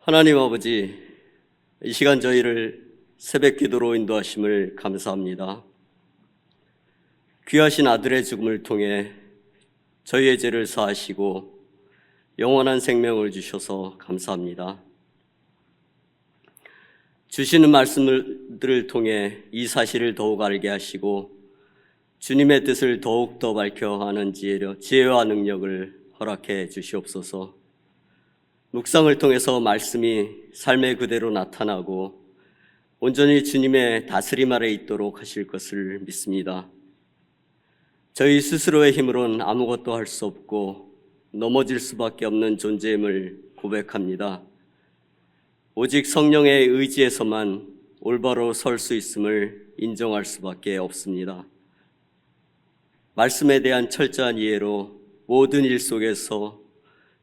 하나님 아버지, 이 시간 저희를 새벽 기도로 인도하심을 감사합니다. 귀하신 아들의 죽음을 통해 저희의 죄를 사하시고 영원한 생명을 주셔서 감사합니다. 주시는 말씀들을 통해 이 사실을 더욱 알게 하시고 주님의 뜻을 더욱더 밝혀하는 지혜와 능력을 허락해 주시옵소서. 묵상을 통해서 말씀이 삶의 그대로 나타나고 온전히 주님의 다스림 아래 있도록 하실 것을 믿습니다. 저희 스스로의 힘으로는 아무것도 할 수 없고 넘어질 수밖에 없는 존재임을 고백합니다. 오직 성령의 의지에서만 올바로 설 수 있음을 인정할 수밖에 없습니다. 말씀에 대한 철저한 이해로 모든 일 속에서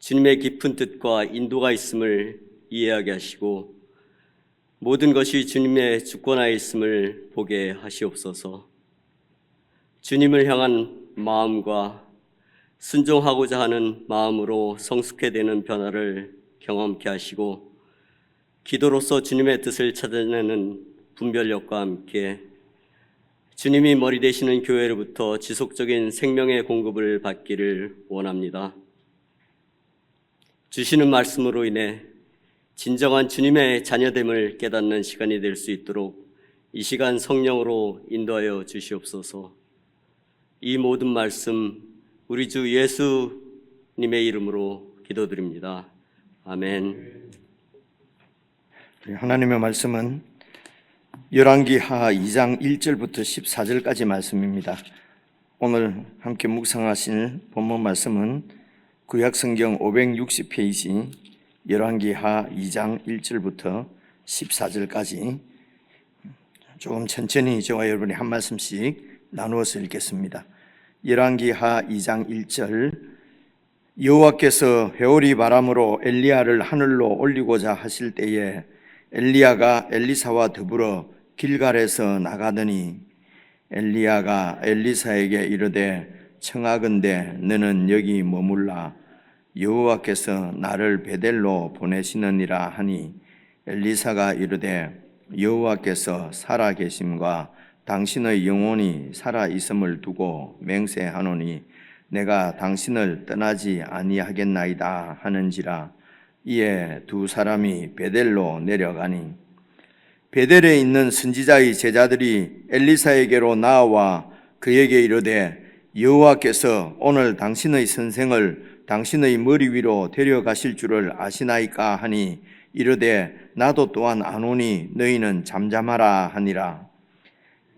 주님의 깊은 뜻과 인도가 있음을 이해하게 하시고 모든 것이 주님의 주권하에 있음을 보게 하시옵소서. 주님을 향한 마음과 순종하고자 하는 마음으로 성숙해 되는 변화를 경험케 하시고 기도로서 주님의 뜻을 찾아내는 분별력과 함께 주님이 머리 되시는 교회로부터 지속적인 생명의 공급을 받기를 원합니다. 주시는 말씀으로 인해 진정한 주님의 자녀됨을 깨닫는 시간이 될 수 있도록 이 시간 성령으로 인도하여 주시옵소서. 이 모든 말씀 우리 주 예수님의 이름으로 기도드립니다. 아멘. 하나님의 말씀은 열왕기하 2장 1절부터 14절까지 말씀입니다. 오늘 함께 묵상하실 본문 말씀은 구약성경 560페이지 열왕기하 2장 1절부터 14절까지 조금 천천히 저와 여러분이 한 말씀씩 나누어서 읽겠습니다. 열왕기하 2장 1절 여호와께서 회오리 바람으로 엘리야를 하늘로 올리고자 하실 때에 엘리야가 엘리사와 더불어 길갈에서 나가더니 엘리야가 엘리사에게 이르되 청하건대 너는 여기 머물라 여호와께서 나를 베델로 보내시느니라 하니 엘리사가 이르되 여호와께서 살아 계심과 당신의 영혼이 살아 있음을 두고 맹세하노니 내가 당신을 떠나지 아니하겠나이다 하는지라. 이에 두 사람이 베델로 내려가니 베델에 있는 선지자의 제자들이 엘리사에게로 나와 그에게 이르되 여호와께서 오늘 당신의 선생을 당신의 머리 위로 데려가실 줄을 아시나이까 하니 이르되 나도 또한 아노니 너희는 잠잠하라 하니라.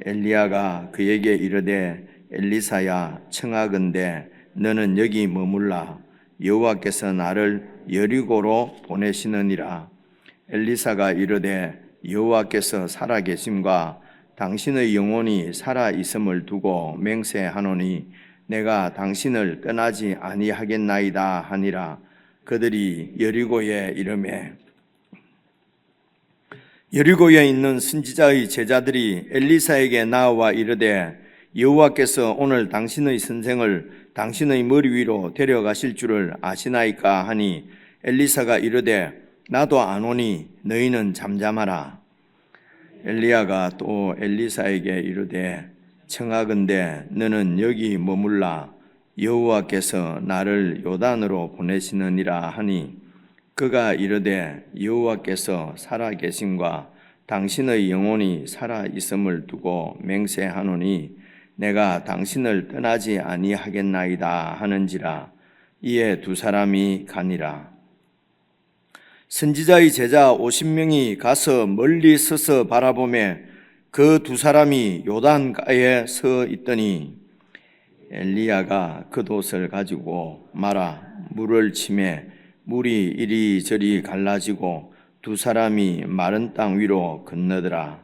엘리야가 그에게 이르되 엘리사야 청하건대 너는 여기 머물라 여호와께서 나를 여리고로 보내시느니라. 엘리사가 이르되 여호와께서 살아 계심과 당신의 영혼이 살아 있음을 두고 맹세하노니 내가 당신을 떠나지 아니하겠나이다 하니라. 그들이 여리고에 이르매 여리고에 있는 선지자의 제자들이 엘리사에게 나와 이르되 여호와께서 오늘 당신의 선생을 당신의 머리 위로 데려가실 줄을 아시나이까 하니 엘리사가 이르되 나도 아노니 너희는 잠잠하라. 엘리야가 또 엘리사에게 이르되 청하건대 너는 여기 머물라 여호와께서 나를 요단으로 보내시느니라 하니 그가 이르되 여호와께서 살아 계심과 당신의 영혼이 살아 있음을 두고 맹세하노니 내가 당신을 떠나지 아니하겠나이다 하는지라. 이에 두 사람이 가니라. 선지자의 제자 50명이 가서 멀리 서서 바라보매 그 두 사람이 요단가에 서 있더니 엘리야가 겉옷을 가지고 말아 물을 치매 물이 이리저리 갈라지고 두 사람이 마른 땅 위로 건너더라.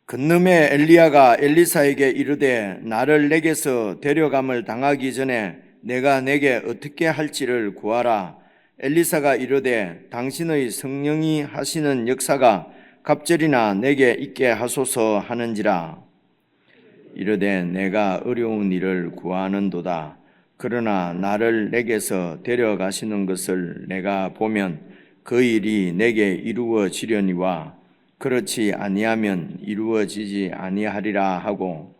건너매 엘리야가 엘리사에게 이르되 나를 내게서 데려감을 당하기 전에 내가 내게 어떻게 할지를 구하라. 엘리사가 이르되 당신의 성령이 하시는 역사가 갑절이나 내게 있게 하소서 하는지라. 이르되 내가 어려운 일을 구하는도다. 그러나 나를 내게서 데려가시는 것을 내가 보면 그 일이 내게 이루어지려니와 그렇지 아니하면 이루어지지 아니하리라 하고,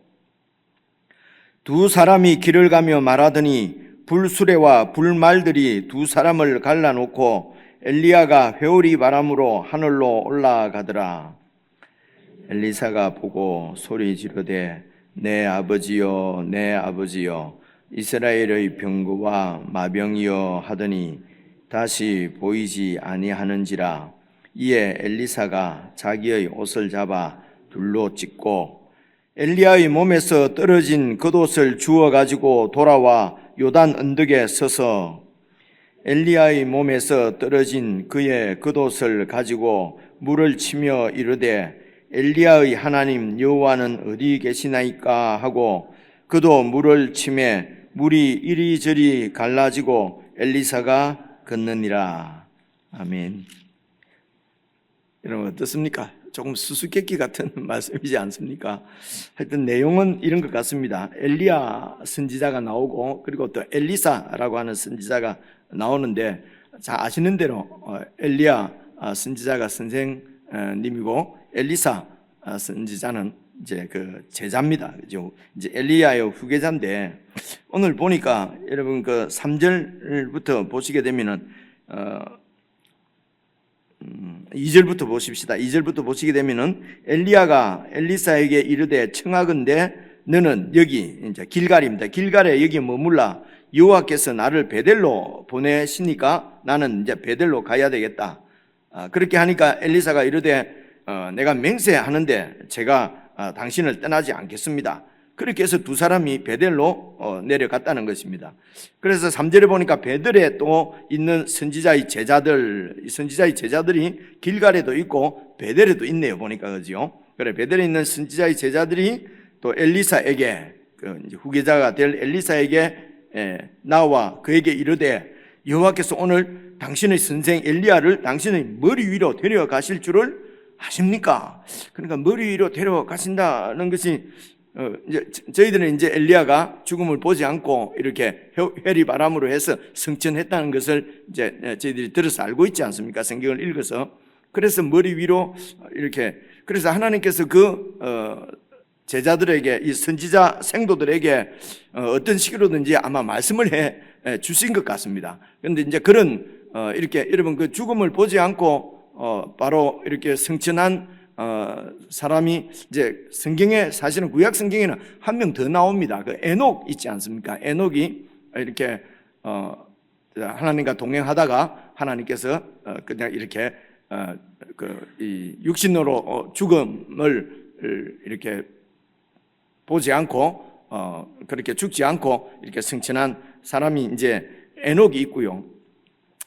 두 사람이 길을 가며 말하더니 불수레와 불말들이 두 사람을 갈라놓고 엘리야가 회오리 바람으로 하늘로 올라가더라. 엘리사가 보고 소리 지르되 내 아버지여 내 아버지여 이스라엘의 병거와 마병이여 하더니 다시 보이지 아니하는지라. 이에 엘리사가 자기의 옷을 잡아 둘로 찢고 엘리야의 몸에서 떨어진 겉옷을 주워 가지고 돌아와 요단 언덕에 서서 엘리야의 몸에서 떨어진 그의 겉옷을 가지고 물을 치며 이르되 엘리야의 하나님 여호와는 어디 계시나이까 하고 그도 물을 치매 물이 이리저리 갈라지고 엘리사가 걷느니라. 아멘. 여러분 어떻습니까? 조금 수수께끼 같은 말씀이지 않습니까? 하여튼 내용은 이런 것 같습니다. 엘리야 선지자가 나오고 그리고 또 엘리사라고 하는 선지자가 나오는데, 잘 아시는 대로 엘리야 선지자가 선생님이고 엘리사 선지자는 이제 그 제자입니다. 그죠? 이제 엘리야의 후계자인데, 오늘 보니까 여러분 그 3절부터 보시게 되면은 2절부터 보십시다. 2절부터 보시게 되면은 엘리야가 엘리사에게 이르되 청하건대 너는 여기 이제 길갈입니다. 길갈에 여기 머물라. 여호와께서 나를 베델로 보내시니까 나는 이제 베델로 가야 되겠다. 그렇게 하니까 엘리사가 이르되 내가 맹세하는데 제가 당신을 떠나지 않겠습니다. 그렇게 해서 두 사람이 베델로 내려갔다는 것입니다. 그래서 3절에 보니까 베델에 또 있는 선지자의 제자들이 길갈에도 있고 베델에도 있네요. 보니까 그죠? 그래, 베델에 있는 선지자의 제자들이 또 엘리사에게 이제 후계자가 될 엘리사에게 나와 그에게 이르되 여호와께서 오늘 당신의 선생 엘리야를 당신의 머리 위로 데려가실 줄을 아십니까? 그러니까 머리 위로 데려가신다는 것이 이제 저희들은 이제 엘리야가 죽음을 보지 않고 이렇게 회리 바람으로 해서 승천했다는 것을 이제 저희들이 들어서 알고 있지 않습니까? 성경을 읽어서. 그래서 머리 위로 이렇게, 그래서 하나님께서 그 제자들에게, 이 선지자 생도들에게 어떤 식으로든지 아마 말씀을 해 주신 것 같습니다. 그런데 이제 그런 이렇게 여러분 그 죽음을 보지 않고 바로 이렇게 승천한 사람이 이제 성경에, 사실은 구약 성경에는 한 명 더 나옵니다. 그 에녹 있지 않습니까? 에녹이 이렇게 하나님과 동행하다가 하나님께서 그냥 이렇게 이 육신으로 죽음을 이렇게 보지 않고 그렇게 죽지 않고 이렇게 승천한 사람이 이제 에녹이 있고요.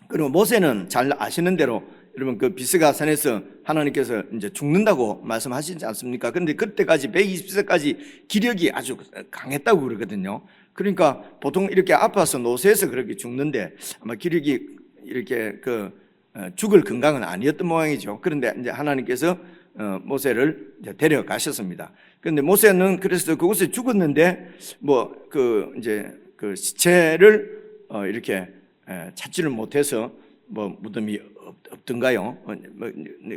그리고 모세는 잘 아시는 대로 여러분 그 비스가 산에서 하나님께서 이제 죽는다고 말씀하시지 않습니까? 그런데 그때까지 120세까지 기력이 아주 강했다고 그러거든요. 그러니까 보통 이렇게 아파서 노쇠해서 그렇게 죽는데 아마 기력이 이렇게 죽을 건강은 아니었던 모양이죠. 그런데 이제 하나님께서 모세를 이제 데려가셨습니다. 그런데 모세는 그래서 그곳에 죽었는데 이제 그 시체를 이렇게 찾지를 못해서 무덤이 없던가요?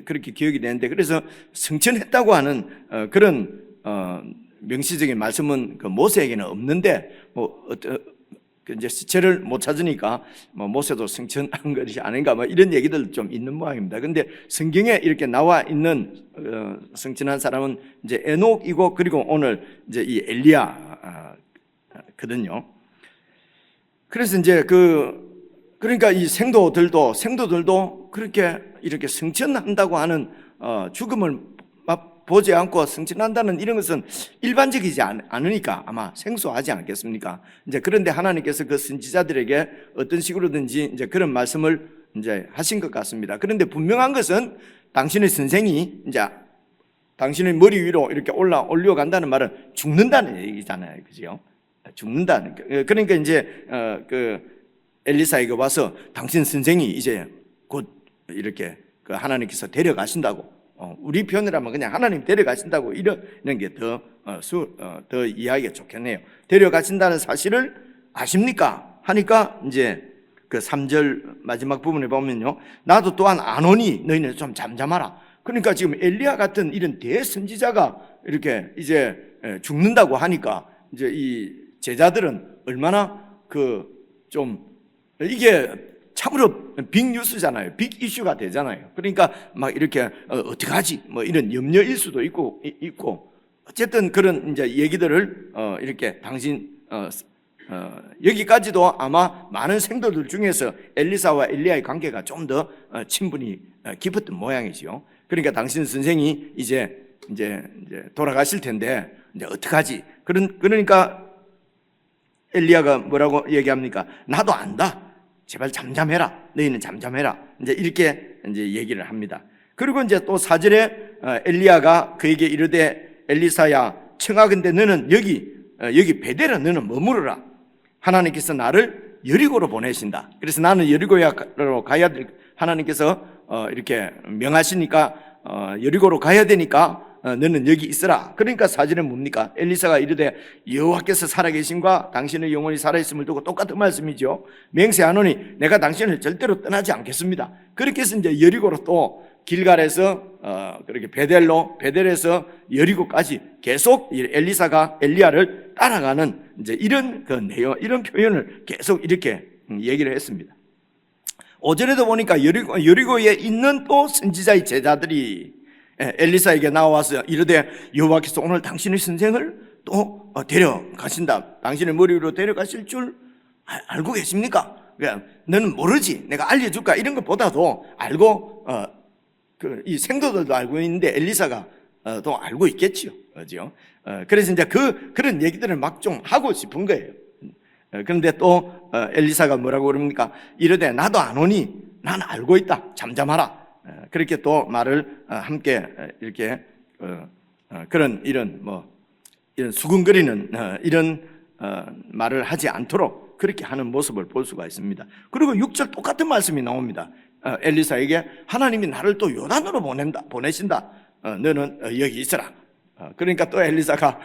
그렇게 기억이 되는데, 그래서 승천했다고 하는 그런 명시적인 말씀은 그 모세에게는 없는데, 이제 시체를 못 찾으니까 모세도 승천한 것이 아닌가 이런 얘기들 좀 있는 모양입니다. 그런데 성경에 이렇게 나와 있는 승천한 사람은 이제 에녹이고, 그리고 오늘 이제 이 엘리야거든요. 그래서 이제 그러니까 이 생도들도 그렇게 이렇게 승천한다고 하는 죽음을 보지 않고 승천한다는 이런 것은 일반적이지 않으니까 아마 생소하지 않겠습니까? 이제 그런데 하나님께서 그 선지자들에게 어떤 식으로든지 이제 그런 말씀을 이제 하신 것 같습니다. 그런데 분명한 것은 당신의 선생이 이제 당신의 머리 위로 이렇게 올려간다는 말은 죽는다는 얘기잖아요. 그죠? 죽는다는. 그러니까 이제 엘리사에게 와서 당신 선생이 이제 곧 이렇게 하나님께서 데려가신다고, 우리 표현이라면 그냥 하나님 데려가신다고 이런 게 더 이해하기가 좋겠네요. 데려가신다는 사실을 아십니까? 하니까 이제 그 3절 마지막 부분에 보면요, 나도 또한 안 오니 너희는 좀 잠잠하라. 그러니까 지금 엘리야 같은 이런 대선지자가 이렇게 이제 죽는다고 하니까 이제 이 제자들은 얼마나 좀 이게 참으로 빅 뉴스잖아요. 빅 이슈가 되잖아요. 그러니까 막 이렇게 어떡하지? 뭐 이런 염려일 수도 있고 어쨌든 그런 이제 얘기들을 이렇게 여기까지도 아마 많은 생도들 중에서 엘리사와 엘리야의 관계가 좀 더 친분이 깊었던 모양이죠. 그러니까 당신 선생이 이제 돌아가실 텐데 이제 어떡하지? 그러니까 엘리야가 뭐라고 얘기합니까? 나도 안다. 제발 잠잠해라. 너희는 잠잠해라. 이제 이렇게 이제 얘기를 합니다. 그리고 이제 또 4절에 엘리야가 그에게 이르되 엘리사야 청하건대 너는 여기 베델에 너는 머무르라. 하나님께서 나를 여리고로 보내신다. 그래서 나는 여리고로 가야 될 하나님께서 이렇게 명하시니까 여리고로 가야 되니까 너는 여기 있으라. 그러니까 4절은 뭡니까? 엘리사가 이르되 여호와께서 살아계심과 당신의 영혼이 살아있음을 두고 똑같은 말씀이죠. 맹세하노니 내가 당신을 절대로 떠나지 않겠습니다. 그렇게 해서 이제 여리고로 또 길갈에서 그렇게 베델에서 여리고까지 계속 엘리사가 엘리야를 따라가는 이제 이런 그 내용, 이런 표현을 계속 이렇게 얘기를 했습니다. 5절에도 보니까 여리고에 있는 또 선지자의 제자들이 엘리사에게 나와서 이르되 여호와께서 오늘 당신의 선생을 또 데려가신다. 당신의 머리 위로 데려가실 줄 알고 계십니까? 그러니까 너는 모르지. 내가 알려줄까? 이런 것보다도 알고 이 생도들도 알고 있는데 엘리사가 또 알고 있겠지요. 그죠? 그래서 이제 그런 얘기들을 막 좀 하고 싶은 거예요. 그런데 또 엘리사가 뭐라고 그럽니까? 이르되 나도 안 오니 난 알고 있다. 잠잠하라. 그렇게 또 말을 함께 이렇게 이런 수근거리는 이런 말을 하지 않도록 그렇게 하는 모습을 볼 수가 있습니다. 그리고 6절 똑같은 말씀이 나옵니다. 엘리사에게 하나님이 나를 또 요단으로 보내신다. 너는 여기 있어라. 그러니까 또 엘리사가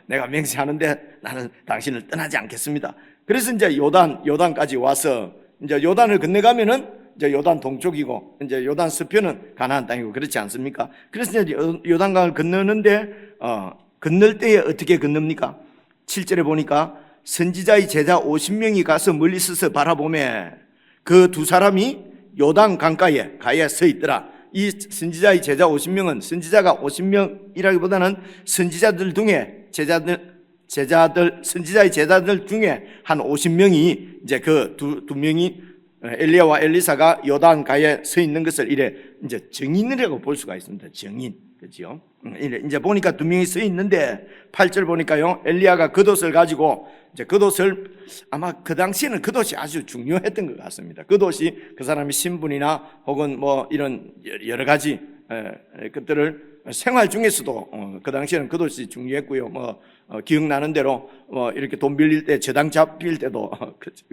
내가 맹세하는데 나는 당신을 떠나지 않겠습니다. 그래서 이제 요단까지 와서 이제 요단을 건너가면은 이제 요단 동쪽이고 이제 요단 서편은 가나안 땅이고 그렇지 않습니까? 그래서 이제 요단강을 건너는데 건널 때에 어떻게 건넙니까? 7절에 보니까 선지자의 제자 50명이 가서 멀리 서서 바라보매 그 두 사람이 요단 강가에 서 있더라. 이 선지자의 제자 50명은 선지자가 50명이라기보다는 선지자들 중에 선지자의 제자들 중에 한 50명이 이제 그 두 명이 엘리야와 엘리사가 요단가에 서 있는 것을 이래 이제 증인이라고 볼 수가 있습니다. 증인. 그렇죠? 이제 보니까 두 명이 서 있는데 8절 보니까요. 엘리야가 겉옷을 가지고 이제 겉옷을 아마 그 당시에는 겉옷이 아주 중요했던 것 같습니다. 겉옷이 그 사람의 신분이나 혹은 뭐 이런 여러 가지 것들을 생활 중에서도 그 당시에는 겉옷이 중요했고요. 기억나는 대로 이렇게 돈 빌릴 때 저당 잡힐 때도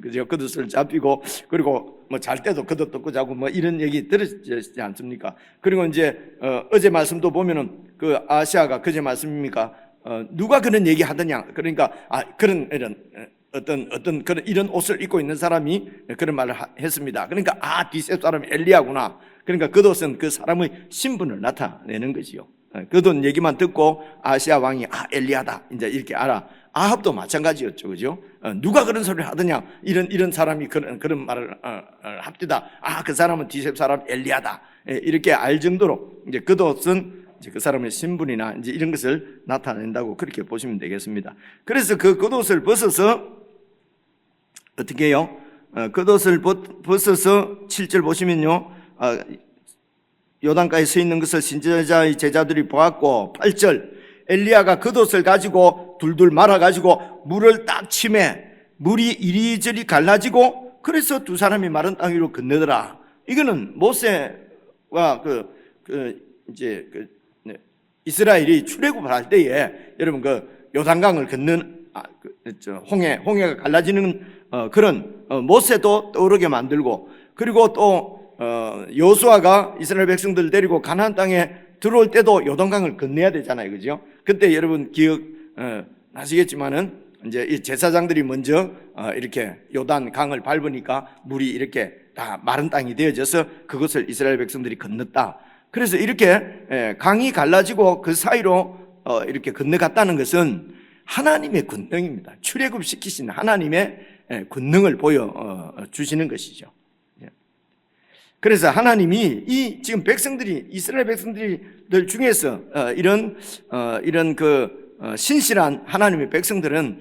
그죠? 겉옷을 잡히고 그리고 잘 때도 겉옷 덮고 자고 이런 얘기 들으시지 않습니까? 그리고 이제 어제 말씀도 보면은 그 아시아가 그제 말씀입니까? 누가 그런 얘기 하더냐? 그러니까 그런 어떤 그런 이런 옷을 입고 있는 사람이 그런 말을 했습니다. 그러니까 디셉 사람이 엘리야구나. 그러니까 겉옷은 그 사람의 신분을 나타내는 거지요. 겉옷 얘기만 듣고 아시아 왕이 엘리야다 이제 이렇게 알아. 아합도 마찬가지였죠, 그죠? 누가 그런 소리를 하더냐? 이런 사람이 그런 말을 합디다. 그 사람은 디셉 사람 엘리야다. 이렇게 알 정도로 이제 겉옷은 이제 그 사람의 신분이나 이제 이런 것을 나타낸다고 그렇게 보시면 되겠습니다. 그래서 그 겉옷을 벗어서 어떻게 해요? 겉옷을 벗어서 7절 보시면요. 요단가에 서 있는 것을 선지자의 제자들이 보았고 8절 엘리야가 겉옷을 가지고 둘둘 말아가지고 물을 딱 치매 물이 이리저리 갈라지고 그래서 두 사람이 마른 땅 위로 건너더라. 이거는 모세와 이스라엘이 출애굽을 할 때에 여러분 요단강을 건너는 홍해가 갈라지는 그런 모세도 떠오르게 만들고 그리고 또 여호수아가 이스라엘 백성들을 데리고 가나안 땅에 들어올 때도 요단강을 건너야 되잖아요, 그죠? 그때 여러분 기억 나시겠지만은 이제 이 제사장들이 먼저 이렇게 요단 강을 밟으니까 물이 이렇게 다 마른 땅이 되어져서 그것을 이스라엘 백성들이 건넜다. 그래서 이렇게 강이 갈라지고 그 사이로 이렇게 건너갔다는 것은 하나님의 권능입니다. 출애굽시키신 하나님의 권능을 보여주시는 것이죠. 그래서 하나님이 이 지금 백성들이 이스라엘 백성들 중에서 이런 신실한 하나님의 백성들은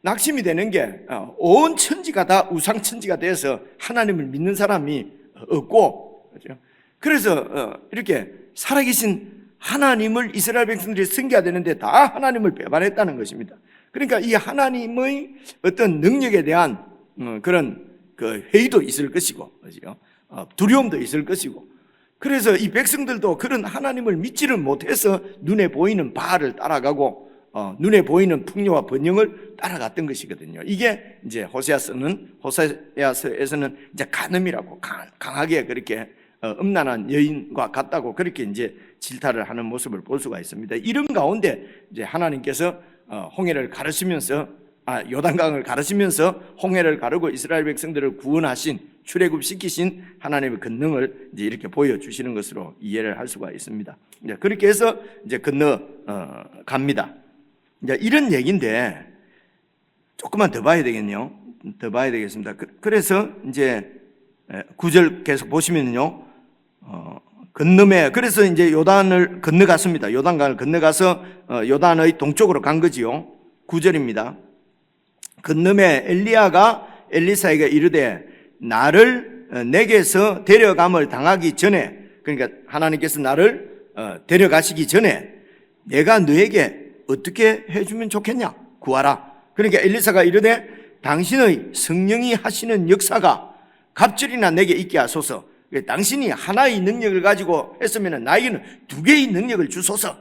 낙심이 되는 게 온 천지가 다 우상 천지가 돼서 하나님을 믿는 사람이 없고, 그래서 이렇게 살아계신 하나님을 이스라엘 백성들이 섬겨야 되는데 다 하나님을 배반했다는 것입니다. 그러니까 이 하나님의 어떤 능력에 대한 그런 그 회의도 있을 것이고, 두려움도 있을 것이고, 그래서 이 백성들도 그런 하나님을 믿지를 못해서 눈에 보이는 바알을 따라가고 눈에 보이는 풍요와 번영을 따라갔던 것이거든요. 이게 이제 호세아서에서는 이제 간음이라고 강하게 그렇게 음란한 여인과 같다고 그렇게 이제 질타를 하는 모습을 볼 수가 있습니다. 이런 가운데 이제 하나님께서 홍해를 가르시면서 요단강을 가르시면서 홍해를 가르고 이스라엘 백성들을 구원하신 출애굽시키신 하나님의 권능을 이제 이렇게 보여주시는 것으로 이해를 할 수가 있습니다. 이제 그렇게 해서 이제 건너갑니다. 이제 이런 얘기인데 조금만 더 봐야 되겠네요. 더 봐야 되겠습니다. 그래서 이제 9절 계속 보시면요. 건너매 그래서 이제 요단을 건너갔습니다. 요단강을 건너가서 요단의 동쪽으로 간 거지요. 9절입니다. 건너매 엘리야가 엘리사에게 이르되 나를 내게서 데려감을 당하기 전에, 그러니까 하나님께서 나를 데려가시기 전에 내가 너에게 어떻게 해주면 좋겠냐? 구하라. 그러니까 엘리사가 이르되 당신의 성령이 하시는 역사가 갑절이나 내게 있게 하소서. 당신이 하나의 능력을 가지고 했으면 나에게는 2개의 능력을 주소서.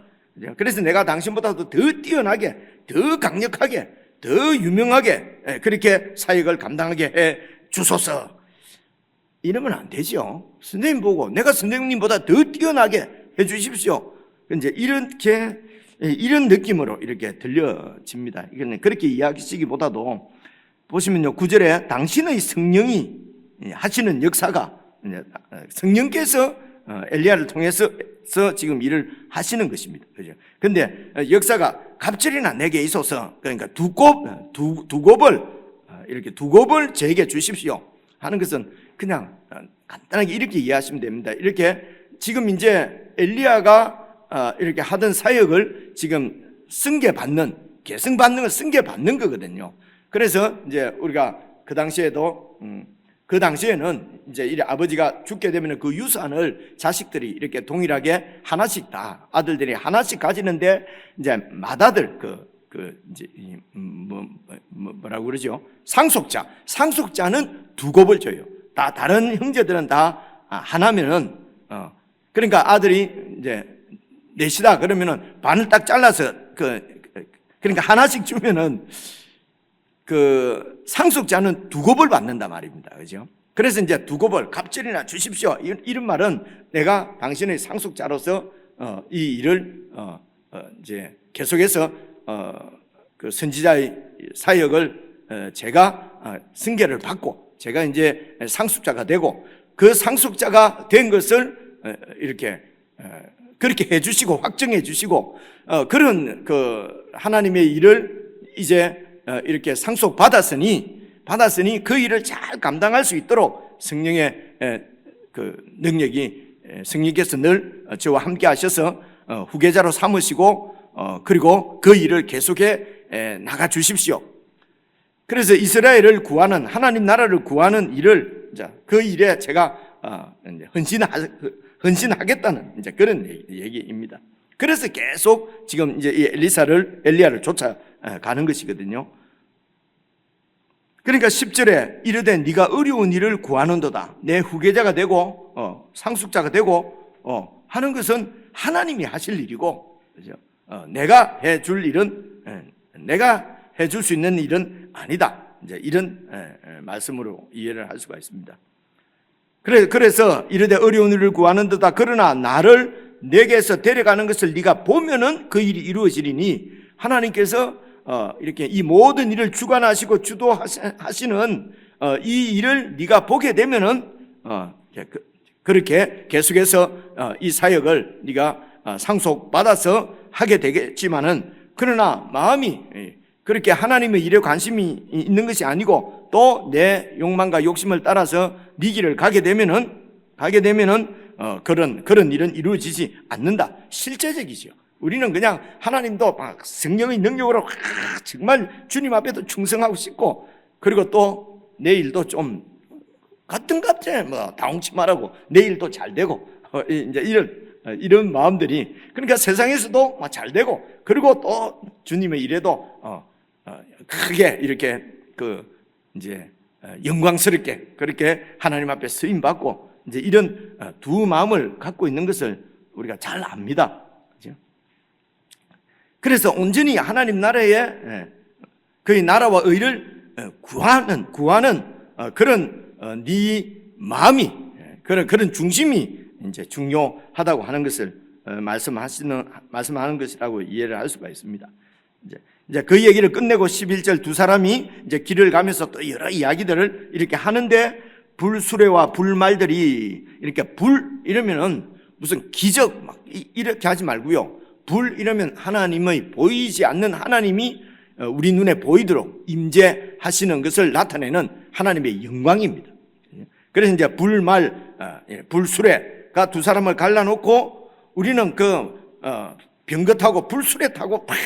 그래서 내가 당신보다도 더 뛰어나게, 더 강력하게, 더 유명하게 그렇게 사역을 감당하게 해 주소서. 이러면 안 되죠. 선생님 보고 내가 선생님보다 더 뛰어나게 해 주십시오. 이제 이런 느낌으로 이렇게 들려집니다. 이거는 그렇게 이야기하시기보다도 보시면요, 9절에 당신의 성령이 하시는 역사가, 성령께서 엘리야를 통해서 지금 일을 하시는 것입니다. 그죠? 근데 역사가 갑절이나 내게 있어서, 그러니까 두 곱을 저에게 주십시오 하는 것은 그냥 간단하게 이렇게 이해하시면 됩니다. 이렇게 지금 이제 엘리야가 이렇게 하던 사역을 지금 계승받는 걸 승계받는 거거든요. 그래서 이제 우리가 그 당시에는 이제 이 아버지가 죽게 되면 그 유산을 자식들이 이렇게 동일하게 하나씩 다 아들들이 하나씩 가지는데 이제 맏아들 이제 뭐라고 그러죠? 상속자는 2곱을 줘요. 다 다른 형제들은 다 하나면은 그러니까 아들이 이제 넷이다 그러면은 반을 딱 잘라서 그러니까 하나씩 주면은 그 상속자는 2곱을 받는단 말입니다. 그죠? 그래서 이제 2곱을 갑절이나 주십시오. 이런 말은 내가 당신의 상속자로서 이 일을 이제 계속해서 그 선지자의 사역을 제가 승계를 받고 제가 이제 상속자가 되고 그 상속자가 된 것을 이렇게 그렇게 해주시고 확정해 주시고 그런 그 하나님의 일을 이제 이렇게 상속 받았으니 그 일을 잘 감당할 수 있도록 성령의 그 능력이 성령께서 늘 저와 함께 하셔서 후계자로 삼으시고 그리고 그 일을 계속해 나가 주십시오. 그래서 이스라엘을 구하는 하나님 나라를 구하는 일을 그 일에 제가 헌신하겠다는 이제 그런 얘기입니다. 그래서 계속 지금 이제 이 엘리야를 쫓아가는 것이거든요. 그러니까 10절에 이르되 네가 어려운 일을 구하는도다. 내 후계자가 되고 상속자가 되고 하는 것은 하나님이 하실 일이고, 그죠? 내가 해줄 일은 내가 해줄 수 있는 일은 아니다. 이제 이런 말씀으로 이해를 할 수가 있습니다. 그래서 이르되 어려운 일을 구하는도다. 그러나 나를 내게서 데려가는 것을 네가 보면은 그 일이 이루어지리니 하나님께서 이렇게 이 모든 일을 주관하시고 주도하시는 이 일을 네가 보게 되면은 그렇게 계속해서 이 사역을 네가 상속받아서 하게 되겠지만은, 그러나 마음이 그렇게 하나님의 일에 관심이 있는 것이 아니고 또 내 욕망과 욕심을 따라서 네 길을 가게 되면은 그런 일은 이루어지지 않는다. 실제적이죠. 우리는 그냥 하나님도 막 성령의 능력으로 정말 주님 앞에도 충성하고 싶고, 그리고 또 내일도 좀 같은 뭐 다홍치 말하고 내일도 잘 되고 이제 이런 마음들이, 그러니까 세상에서도 잘 되고, 그리고 또 주님의 일에도 크게 이렇게 이제 영광스럽게 그렇게 하나님 앞에 쓰임 받고, 이제 이런 두 마음을 갖고 있는 것을 우리가 잘 압니다. 그렇죠? 그래서 온전히 하나님 나라의 그의 나라와 의를 구하는 그런 네 마음이, 그런 중심이 이제 중요하다고 하는 것을 말씀하는 것이라고 이해를 할 수가 있습니다. 이제 그 얘기를 끝내고 11절 두 사람이 이제 길을 가면서 또 여러 이야기들을 이렇게 하는데, 불수레와 불말들이 이렇게, 불 이러면은 무슨 기적 막 이렇게 하지 말고요. 불 이러면 하나님의 보이지 않는 하나님이 우리 눈에 보이도록 임재하시는 것을 나타내는 하나님의 영광입니다. 그래서 이제 불수레가 두 사람을 갈라놓고, 우리는 병거 타고 불수레 타고 팍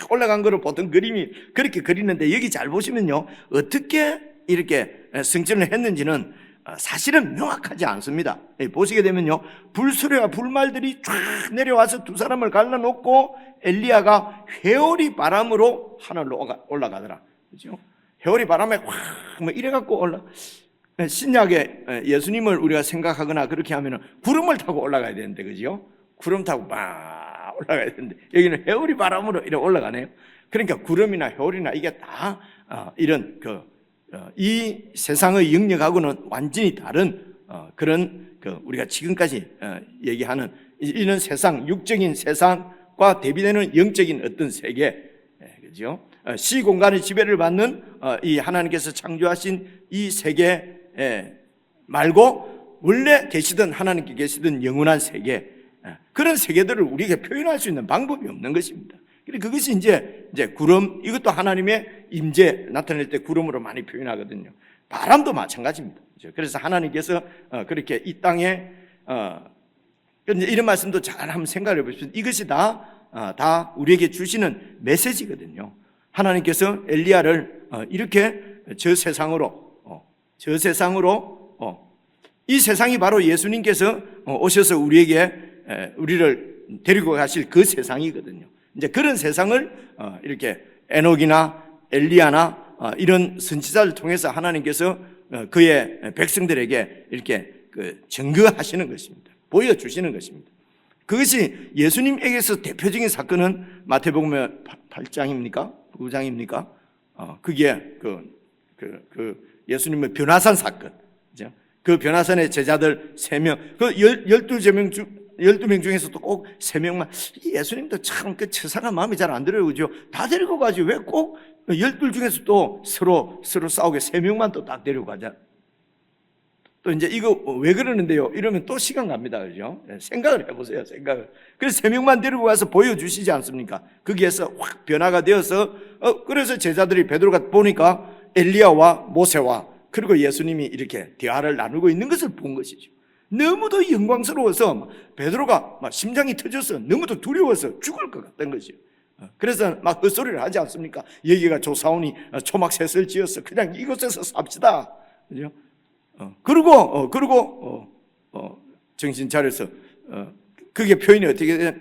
올라간 거를 보통 그림이 그렇게 그리는데, 여기 잘 보시면요, 어떻게 이렇게 승천을 했는지는 사실은 명확하지 않습니다. 보시게 되면요, 불수레와 불말들이 쫙 내려와서 두 사람을 갈라놓고 엘리야가 회오리 바람으로 하늘로 올라가더라. 그죠? 회오리 바람에 확 이래갖고 신약에 예수님을 우리가 생각하거나 그렇게 하면은 구름을 타고 올라가야 되는데, 그죠? 구름 타고 막 올라가야 되는데, 여기는 회오리 바람으로 이렇게 올라가네요. 그러니까 구름이나 회오리나 이게 다 이런 이 세상의 영역하고는 완전히 다른 그런 우리가 지금까지 얘기하는 이런 세상, 육적인 세상과 대비되는 영적인 어떤 세계, 그죠? 시공간의 지배를 받는 이 하나님께서 창조하신 이 세계 말고 원래 계시던, 하나님께 계시던 영원한 세계, 그런 세계들을 우리에게 표현할 수 있는 방법이 없는 것입니다. 그것이 이제 구름, 이것도 하나님의 임재 나타낼 때 구름으로 많이 표현하거든요. 바람도 마찬가지입니다. 그래서 하나님께서 그렇게 이 땅에 이런 말씀도 잘 한번 생각해 보십시오. 이것이 다 우리에게 주시는 메시지거든요. 하나님께서 엘리야를 이렇게 저 세상으로 이 세상이 바로 예수님께서 오셔서 우리를 데리고 가실 그 세상이거든요. 이제 그런 세상을 이렇게 에녹이나 엘리야나 이런 선지자를 통해서 하나님께서 그의 백성들에게 이렇게 증거하시는 것입니다. 보여주시는 것입니다. 그것이 예수님에게서 대표적인 사건은 마태복음 8장입니까? 9장입니까? 그게 예수님의 변화산 사건. 그죠? 그 변화산의 제자들 3명, 12명 중에서도 꼭 3명만, 예수님도 참 처사가 마음이 잘 안 들어요. 그죠? 다 데리고 가지. 왜 꼭 12 중에서 또 서로 싸우게 3명만 또 딱 데리고 가자. 또 이제 이거 왜 그러는데요? 이러면 또 시간 갑니다. 그죠? 생각을 해보세요. 생각을. 그래서 3명만 데리고 가서 보여주시지 않습니까? 거기에서 확 변화가 되어서, 그래서 제자들이 베드로가 보니까 엘리야와 모세와 그리고 예수님이 이렇게 대화를 나누고 있는 것을 본 것이죠. 너무도 영광스러워서 베드로가 막 심장이 터져서 너무도 두려워서 죽을 것 같던 것이요. 그래서 막 헛소리를 하지 않습니까? 여기가 조사원이 초막셋을 지어서 그냥 이곳에서 삽시다. 그죠? 그리고 정신 차려서 그게 표현이 어떻게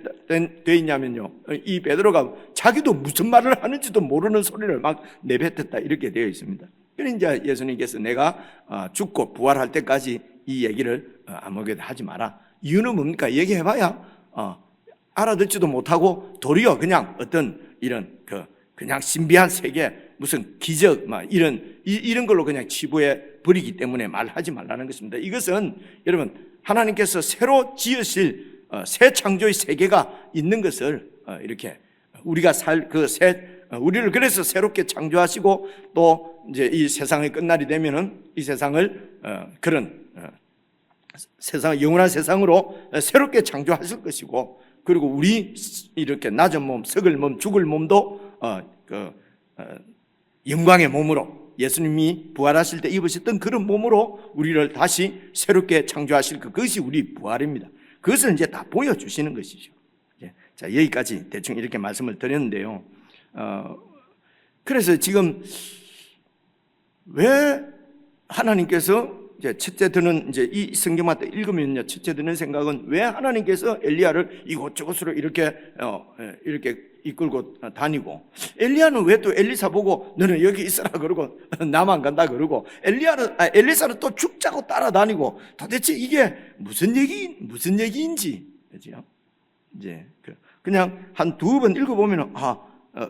돼 있냐면요, 이 베드로가 자기도 무슨 말을 하는지도 모르는 소리를 막 내뱉었다 이렇게 되어 있습니다. 그러니까 이제 예수님께서 내가 죽고 부활할 때까지 이 얘기를 아무에게도 하지 마라. 이유는 뭡니까? 얘기해봐야 알아듣지도 못하고 도리어 그냥 어떤 이런 그냥 신비한 세계, 무슨 기적 막 이런 걸로 그냥 치부해 버리기 때문에 말하지 말라는 것입니다. 이것은 여러분 하나님께서 새로 지으실 새 창조의 세계가 있는 것을 이렇게 우리가 살 그 새 우리를 그래서 새롭게 창조하시고 또 이제 이 세상의 끝날이 되면은 이 세상을 그런 세상, 영원한 세상으로 새롭게 창조하실 것이고, 그리고 우리 이렇게 낮은 몸, 썩을 몸, 죽을 몸도 영광의 몸으로, 예수님이 부활하실 때 입으셨던 그런 몸으로 우리를 다시 새롭게 창조하실 것, 그것이 우리 부활입니다. 그것을 이제 다 보여주시는 것이죠. 자, 여기까지 대충 이렇게 말씀을 드렸는데요. 그래서 지금 왜 하나님께서 이제 첫째 드는, 이제 이 성경만 읽으면요, 첫째 드는 생각은 왜 하나님께서 엘리야를 이곳저곳으로 이렇게 이끌고 다니고, 엘리야는 왜 또 엘리사 보고 너는 여기 있어라 그러고 나만 간다 그러고, 엘리사는 또 죽자고 따라다니고, 도대체 이게 무슨 얘기인지, 그죠? 이제 그냥 한 두 번 읽어보면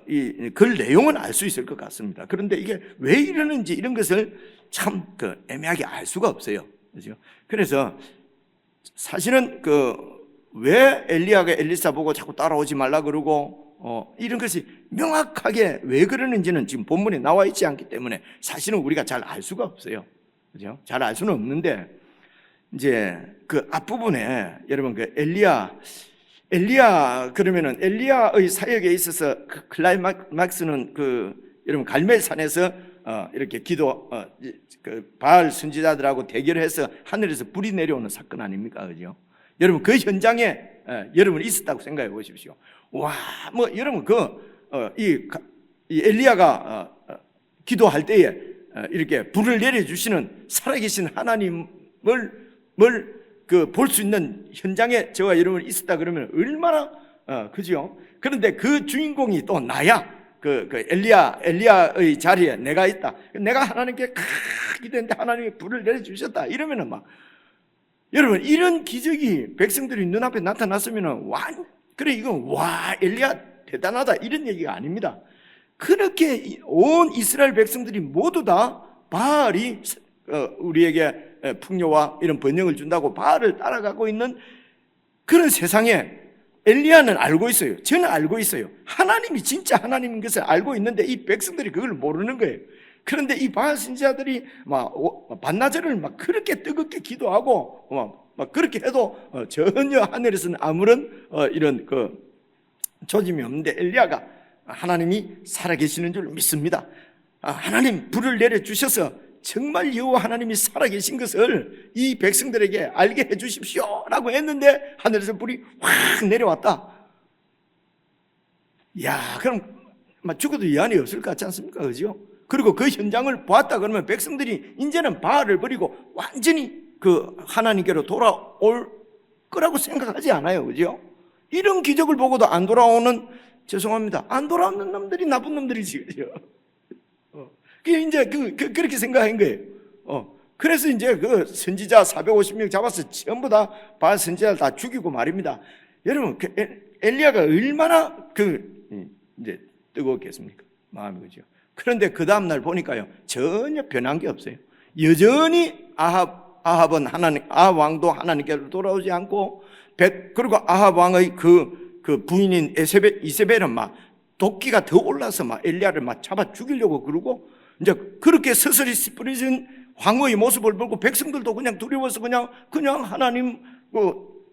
이 글 내용은 알 수 있을 것 같습니다. 그런데 이게 왜 이러는지 이런 것을 참 애매하게 알 수가 없어요. 그죠? 그래서 사실은 왜 엘리야가 엘리사 보고 자꾸 따라오지 말라 그러고 이런 것이 명확하게 왜 그러는지는 지금 본문에 나와 있지 않기 때문에 사실은 우리가 잘 알 수가 없어요. 그죠? 잘 알 수는 없는데, 이제 그 앞부분에 여러분 엘리야 그러면은 엘리야의 사역에 있어서 그 클라이막스는 여러분 갈멜산에서 이렇게 바알 선지자들하고 대결해서 하늘에서 불이 내려오는 사건 아닙니까? 그죠? 여러분 그 현장에 여러분 있었다고 생각해 보십시오. 와, 여러분 이 엘리야가 기도할 때에 이렇게 불을 내려주시는 살아계신 하나님을 볼 수 있는 현장에 저와 여러분이 있었다 그러면 얼마나 그죠? 그런데 그 주인공이 또 나야. 엘리야의 자리에 내가 있다. 내가 하나님께 기도했는데 하나님이 불을 내려주셨다. 이러면은 여러분 이런 기적이 백성들이 눈앞에 나타났으면은 그래 이건 엘리야 대단하다 이런 얘기가 아닙니다. 그렇게 온 이스라엘 백성들이 모두 다 바알이 우리에게 풍요와 이런 번영을 준다고 바알을 따라가고 있는 그런 세상에 엘리야는 알고 있어요. 저는 알고 있어요. 하나님이 진짜 하나님인 것을 알고 있는데 이 백성들이 그걸 모르는 거예요. 그런데 이 바알 선지자들이 반나절을 그렇게 뜨겁게 기도하고 그렇게 해도 전혀 하늘에서는 아무런 이런 조짐이 없는데 엘리야가 하나님이 살아계시는 줄 믿습니다. 하나님 불을 내려주셔서 정말 여호와 하나님이 살아계신 것을 이 백성들에게 알게 해주십시오 라고 했는데 하늘에서 불이 확 내려왔다. 그럼 죽어도 여한이 없을 것 같지 않습니까? 그죠? 그리고 그 현장을 보았다 그러면 백성들이 이제는 바알을 버리고 완전히 하나님께로 돌아올 거라고 생각하지 않아요. 그죠? 이런 기적을 보고도 안 돌아오는, 죄송합니다, 안 돌아오는 놈들이 나쁜 놈들이지. 그죠? 이제 그렇게 생각한 거예요. 그래서 이제 선지자 450명 잡아서 전부 다 바알 선지자를 다 죽이고 말입니다. 여러분, 엘리야가 얼마나 이제 뜨거웠겠습니까? 마음이. 그죠? 그런데 그 다음날 보니까요, 전혀 변한 게 없어요. 여전히 아합 왕도 하나님께로 돌아오지 않고, 그리고 아합 왕의 그 부인인 이세벨은 도끼가 더 올라서 엘리야를 잡아 죽이려고 그러고, 이제 그렇게 서서히 시퍼리진 황후의 모습을 보고 백성들도 그냥 두려워서 그냥 하나님 또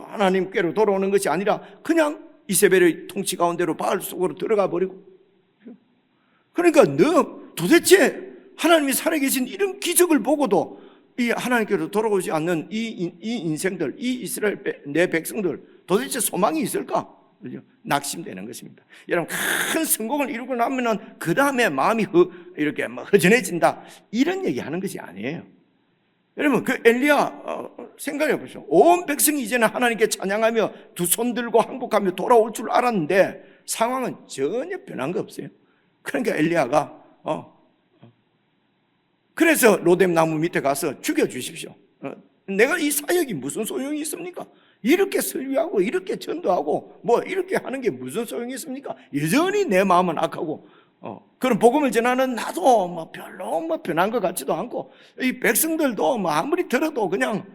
하나님께로 돌아오는 것이 아니라 그냥 이세벨의 통치 가운데로 바알 속으로 들어가 버리고. 그러니까 도대체 하나님이 살아계신 이런 기적을 보고도 이 하나님께로 돌아오지 않는 이 인생들, 이 이스라엘 내 백성들 도대체 소망이 있을까? 낙심되는 것입니다. 여러분, 큰 성공을 이루고 나면은 그 다음에 마음이 이렇게 허전해진다 이런 얘기하는 것이 아니에요. 여러분, 엘리야 생각해 보십시오. 온 백성이 이제는 하나님께 찬양하며 두 손 들고 항복하며 돌아올 줄 알았는데 상황은 전혀 변한 거 없어요. 그러니까 엘리야가 그래서 로뎀 나무 밑에 가서 죽여 주십시오. 내가 이 사역이 무슨 소용이 있습니까? 이렇게 설교하고 이렇게 전도하고 이렇게 하는 게 무슨 소용이 있습니까? 여전히 내 마음은 악하고 그런 복음을 전하는 나도 별로 변한 것 같지도 않고 이 백성들도 아무리 들어도 그냥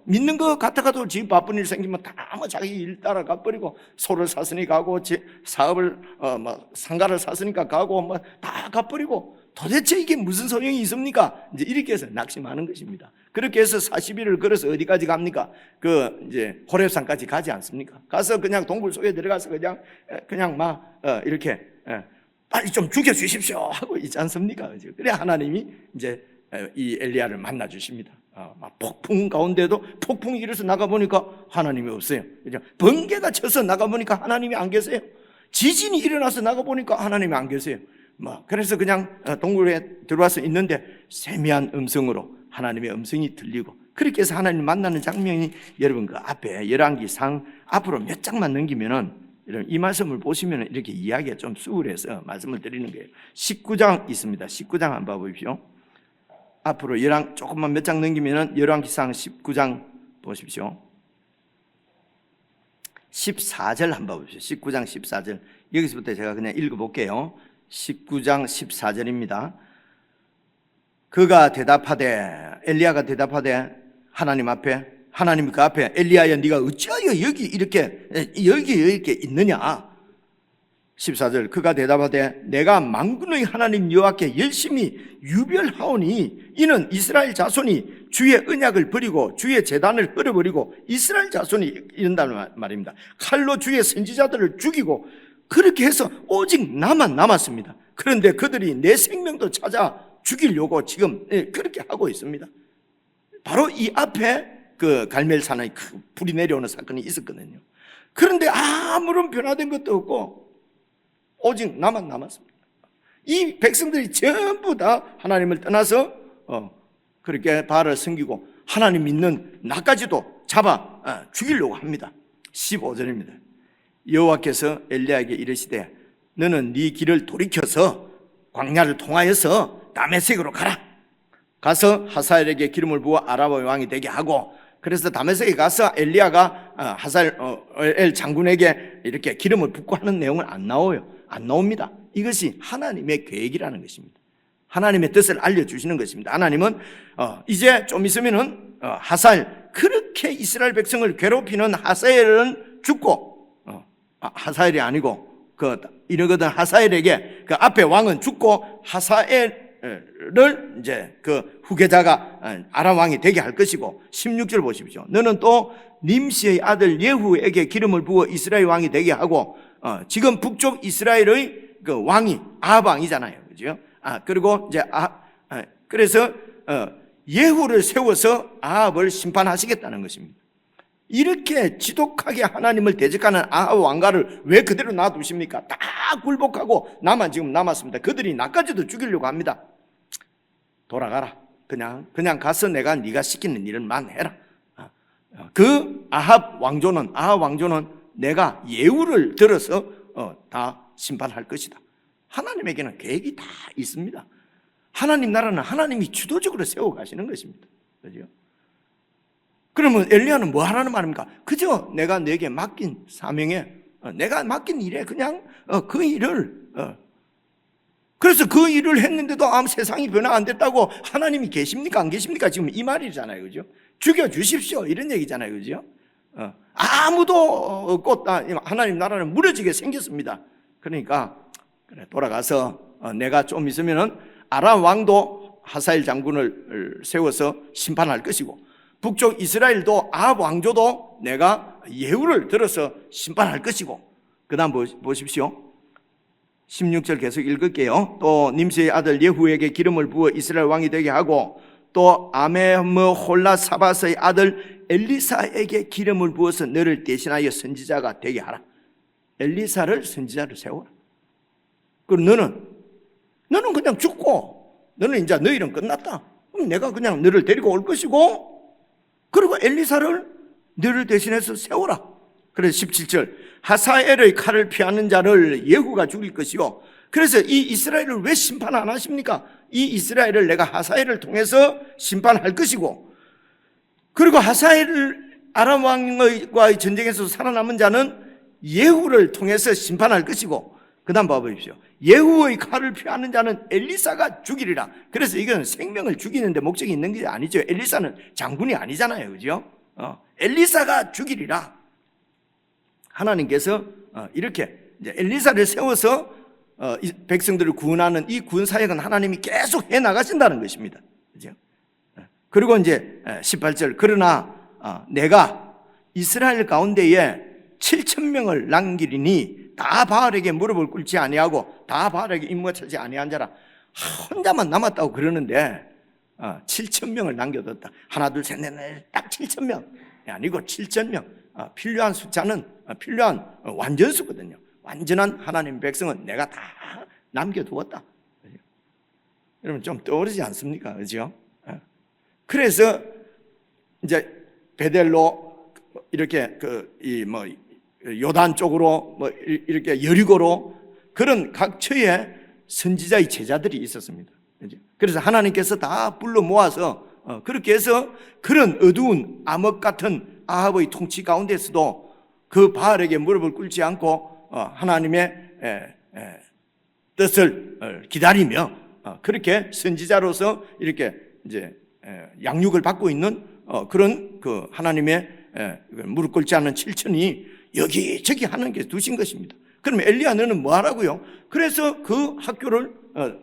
믿는 것 같아가도 지 바쁜 일 생기면 다 뭐 자기 일 따라 가버리고, 소를 샀으니 가고, 사업을 상가를 샀으니까 가고, 뭐 다 가버리고, 도대체 이게 무슨 소용이 있습니까? 이제 이렇게 해서 낙심하는 것입니다. 그렇게 해서 40일을 걸어서 어디까지 갑니까? 이제 호렙산까지 가지 않습니까? 가서 그냥 동굴 속에 들어가서 그냥 막 이렇게 빨리 좀 죽여주십시오 하고 있지 않습니까? 그래 하나님이 이제 이 엘리야를 만나 주십니다. 막 폭풍 가운데도 폭풍이 일어서 나가보니까 하나님이 없어요. 그죠? 번개가 쳐서 나가보니까 하나님이 안 계세요. 지진이 일어나서 나가보니까 하나님이 안 계세요. 그래서 그냥 동굴에 들어와서 있는데 세미한 음성으로 하나님의 음성이 들리고, 그렇게 해서 하나님 만나는 장면이 여러분 그 앞에 열왕기상 앞으로 몇 장만 넘기면은 이 말씀을 보시면 이렇게 이야기가 좀 수월해서 말씀을 드리는 거예요. 19장 있습니다. 19장 한번 봐보십시오. 앞으로 조금만 몇 장 넘기면은 열왕기상 19장 보십시오. 14절 한번 보십시오. 19장 14절. 여기서부터 제가 그냥 읽어볼게요. 19장 14절입니다. 그가 대답하되, 엘리야가 대답하되 하나님 그 앞에 엘리야야 네가 어찌하여 여기 이렇게 있느냐. 14절. 그가 대답하되 내가 만군의 하나님 여호와께 열심히 유별하오니 이는 이스라엘 자손이 주의 언약을 버리고 주의 제단을 버려버리고 이스라엘 자손이 이런다는 말입니다. 칼로 주의 선지자들을 죽이고 그렇게 해서 오직 나만 남았습니다. 그런데 그들이 내 생명도 찾아 죽이려고 지금 그렇게 하고 있습니다. 바로 이 앞에 그 갈멜산에 불이 내려오는 사건이 있었거든요. 그런데 아무런 변화된 것도 없고 오직 나만 남았습니다. 이 백성들이 전부 다 하나님을 떠나서 그렇게 바알을 섬기고 하나님 믿는 나까지도 잡아 죽이려고 합니다. 15절입니다. 여호와께서 엘리야에게 이르시되 너는 네 길을 돌이켜서 광야를 통하여서 다메섹으로 가라. 가서 하사엘에게 기름을 부어 아람 왕이 되게 하고, 그래서 다메섹에 가서 엘리야가 하사엘 장군에게 이렇게 기름을 붓고 하는 내용은 안 나옵니다. 이것이 하나님의 계획이라는 것입니다. 하나님의 뜻을 알려주시는 것입니다. 하나님은 이제 좀 있으면은 하사엘, 그렇게 이스라엘 백성을 괴롭히는 하사엘은 죽고, 하사엘이 아니고 이러거든 하사엘에게 그 앞에 왕은 죽고 하사엘을 이제 그 후계자가 아람 왕이 되게 할 것이고, 16절 보십시오. 너는 또 님시의 아들 예후에게 기름을 부어 이스라엘 왕이 되게 하고, 지금 북쪽 이스라엘의 그 왕이 아합 왕이잖아요, 그죠? 그리고 이제 그래서 예후를 세워서 아합을 심판하시겠다는 것입니다. 이렇게 지독하게 하나님을 대적하는 아합 왕가를 왜 그대로 놔두십니까? 다 굴복하고 나만 지금 남았습니다. 그들이 나까지도 죽이려고 합니다. 돌아가라. 그냥 가서 네가 시키는 일만 해라. 그 아합 왕조는 내가 예후를 들어서 다 심판할 것이다. 하나님에게는 계획이 다 있습니다. 하나님 나라는 하나님이 주도적으로 세워 가시는 것입니다. 그죠? 그러면 엘리야는 뭐 하라는 말입니까? 그저 내가 내게 맡긴 사명에, 내가 맡긴 일에 그냥 그 일을, 그래서 그 일을 했는데도 아무 세상이 변화 안 됐다고 하나님이 계십니까? 안 계십니까? 지금 이 말이잖아요, 그죠? 죽여주십시오, 이런 얘기잖아요, 그죠? 아무도 없고 하나님 나라는 무너지게 생겼습니다. 그러니까 돌아가서 내가 좀 있으면은 아람 왕도 하사엘 장군을 세워서 심판할 것이고, 북쪽 이스라엘도 아합 왕조도 내가 예후를 들어서 심판할 것이고, 그 다음 보십시오. 16절 계속 읽을게요. 또 님시의 아들 예후에게 기름을 부어 이스라엘 왕이 되게 하고, 또 아메므홀라사밧의 아들 엘리사에게 기름을 부어서 너를 대신하여 선지자가 되게 하라. 엘리사를 선지자로 세워라. 그럼 너는 그냥 죽고, 너는 이제 너 일은 끝났다. 그럼 내가 그냥 너를 데리고 올 것이고, 그리고 엘리사를 너를 대신해서 세워라. 그래서 17절 하사엘의 칼을 피하는 자를 예후가 죽일 것이요. 그래서 이 이스라엘을 왜 심판 안 하십니까? 이 이스라엘을 내가 하사엘을 통해서 심판할 것이고, 그리고 하사엘 아람 왕과의 전쟁에서 살아남은 자는 예후를 통해서 심판할 것이고, 그다음 봐보십시오. 예후의 칼을 피하는 자는 엘리사가 죽이리라. 그래서 이건 생명을 죽이는데 목적이 있는 게 아니죠. 엘리사는 장군이 아니잖아요, 그죠? 엘리사가 죽이리라. 하나님께서 이렇게 이제 엘리사를 세워서 이 백성들을 구원하는 이 구원 사역은 하나님이 계속 해 나가신다는 것입니다, 그죠? 그리고 이제 18절 그러나 내가 이스라엘 가운데에 7,000명을 남기리니 다 바알에게 무릎을 꿇지 아니하고 다 바알에게 임무가 차지 아니한 자라. 혼자만 남았다고 그러는데 7,000명을 남겨뒀다. 하나 둘 셋 넷 딱 7,000명 아니고 7,000명. 필요한 숫자는 필요한 완전수거든요. 완전한 하나님 백성은 내가 다 남겨두었다. 여러분 좀 떠오르지 않습니까? 그죠? 그래서 이제 베델로 이렇게 요단 쪽으로 이렇게 여리고로 그런 각처에 선지자의 제자들이 있었습니다. 그래서 하나님께서 다 불러 모아서 그렇게 해서 그런 어두운 암흑 같은 아합의 통치 가운데서도 그 바알에게 무릎을 꿇지 않고 하나님의 뜻을 기다리며 그렇게 선지자로서 이렇게 이제 양육을 받고 있는 그런 그 하나님의 무릎 꿇지 않는 7천이 여기저기 하나님께서 두신 것입니다. 그러면 엘리야 너는 뭐 하라고요? 그래서 그 학교를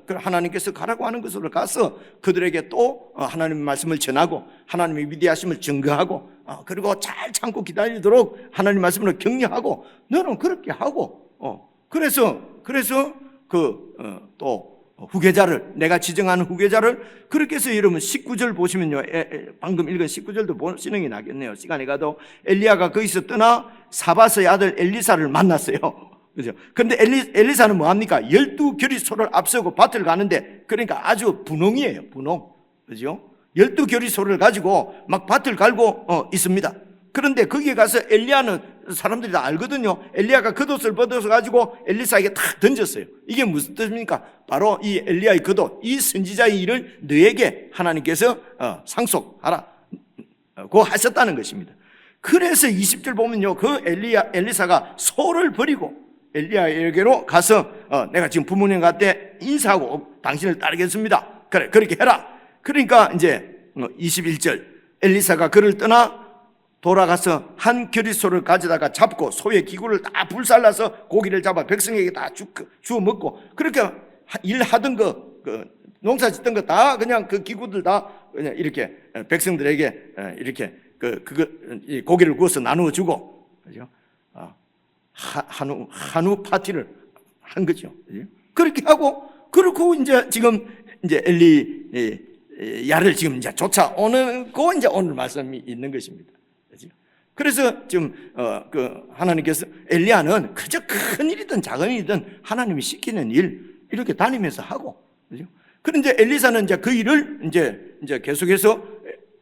하나님께서 가라고 하는 곳으로 가서 그들에게 또 하나님의 말씀을 전하고 하나님의 위대하심을 증거하고 그리고 잘 참고 기다리도록 하나님 말씀으로 격려하고 너는 그렇게 하고 그래서 또 후계자를 내가 지정하는 후계자를 그렇게 해서 여러분 19절 보시면요, 방금 읽은 19절도 보시는 게 나겠네요. 시간이 가도 엘리야가 거기서 떠나 사바스의 아들 엘리사를 만났어요. 그죠? 그런데 엘리사는 뭐합니까? 12겨리 소를 앞세우고 밭을 가는데 그러니까 아주 분홍이에요. 분홍. 그죠? 12겨리 소를 가지고 막 밭을 갈고 있습니다. 그런데 거기에 가서 엘리야는 사람들이 다 알거든요. 엘리야가 겉옷을 벗어서 가지고 엘리사에게 탁 던졌어요. 이게 무슨 뜻입니까? 바로 이 엘리야의 겉옷, 이 선지자의 일을 너에게 하나님께서 상속하라 고 하셨다는 것입니다. 그래서 20절 보면요, 그 엘리사가 소를 버리고 엘리야에게로 가서 내가 지금 부모님 갔대 인사하고 당신을 따르겠습니다. 그래, 그렇게 해라. 그러니까 이제 21절 엘리사가 그를 떠나 돌아가서 한 겨리소를 가져다가 잡고 소의 기구를 다 불살라서 고기를 잡아 백성에게 다 주워 먹고 그렇게 일하던 그 농사 짓던 거 다 그냥 그 기구들 다 그냥 이렇게 백성들에게 이렇게 이 고기를 구워서 나누어 주고, 그죠? 한우 파티를 한 거죠. 그렇게 하고 그렇고 이제 지금 이제 엘리야를 지금 이제 쫓아오는 거 이제 오늘 말씀이 있는 것입니다. 그래서 지금 하나님께서 엘리야는 그저 큰 일이든 작은 일이든 하나님이 시키는 일 이렇게 다니면서 하고, 그죠? 그런데 엘리사는 이제 그 일을 이제 계속해서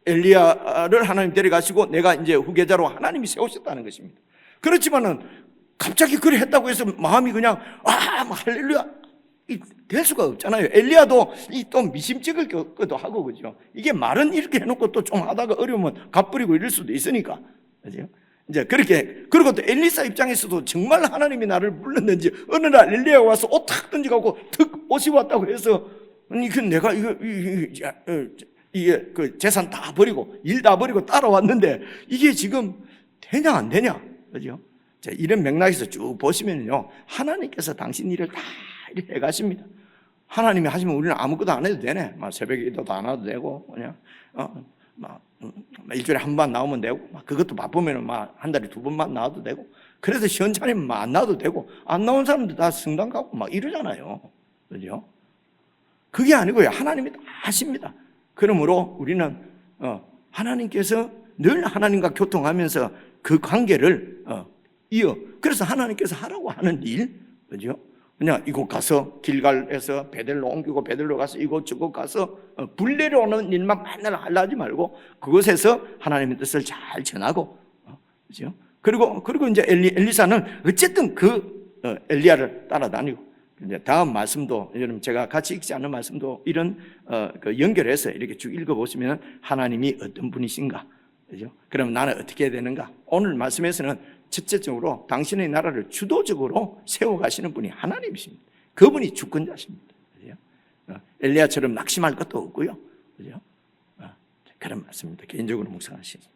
엘리야를 하나님 데려가시고 내가 이제 후계자로 하나님이 세우셨다는 것입니다. 그렇지만은 갑자기 그래 했다고 해서 마음이 그냥 할렐루야 될 수가 없잖아요. 엘리야도 또 미심쩍을 것도 하고, 그죠? 이게 말은 이렇게 해놓고 또 좀 하다가 어려우면 갚부리고 이럴 수도 있으니까, 그죠? 이제 그렇게, 그리고 또 엘리사 입장에서도 정말 하나님이 나를 불렀는지 어느 날 엘리야가 와서 옷 탁 던져가고 턱 옷이 왔다고 해서 아니 그 내가 이게 그 재산 다 버리고 일 다 버리고 따라왔는데 이게 지금 되냐 안 되냐, 그죠? 자, 이런 맥락에서 쭉 보시면요, 하나님께서 당신 일을 다 이렇게 해가십니다. 하나님이 하시면 우리는 아무것도 안 해도 되네. 막 새벽에 기도도 안 해도 되고, 그냥 일주일에 한 번 나오면 되고, 그것도 바쁘면 한 달에 2번만 나와도 되고, 그래서 시원찮으면 안 나와도 되고, 안 나온 사람들 다 성당 가고 막 이러잖아요, 그죠? 그게 아니고요, 하나님이 다 하십니다. 그러므로 우리는 하나님께서 늘 하나님과 교통하면서 그 관계를 그래서 하나님께서 하라고 하는 일, 그죠? 그냥 이곳 가서 길갈에서 베델로 옮기고 베델로 가서 이곳 저곳 가서 불 내려오는 일만 맨날 하지 말고 그곳에서 하나님의 뜻을 잘 전하고, 그죠? 그리고 이제 엘리사는 어쨌든 엘리야를 따라다니고, 이제 다음 말씀도 여러분 제가 같이 읽지 않는 말씀도 이런 연결해서 이렇게 쭉 읽어보시면 하나님이 어떤 분이신가, 그죠? 그럼 나는 어떻게 해야 되는가? 오늘 말씀에서는 첫째적으로 당신의 나라를 주도적으로 세워가시는 분이 하나님이십니다. 그분이 주권자십니다. 그죠? 엘리야처럼 낙심할 것도 없고요. 그죠? 그런 말씀입니다. 개인적으로 묵상하시죠.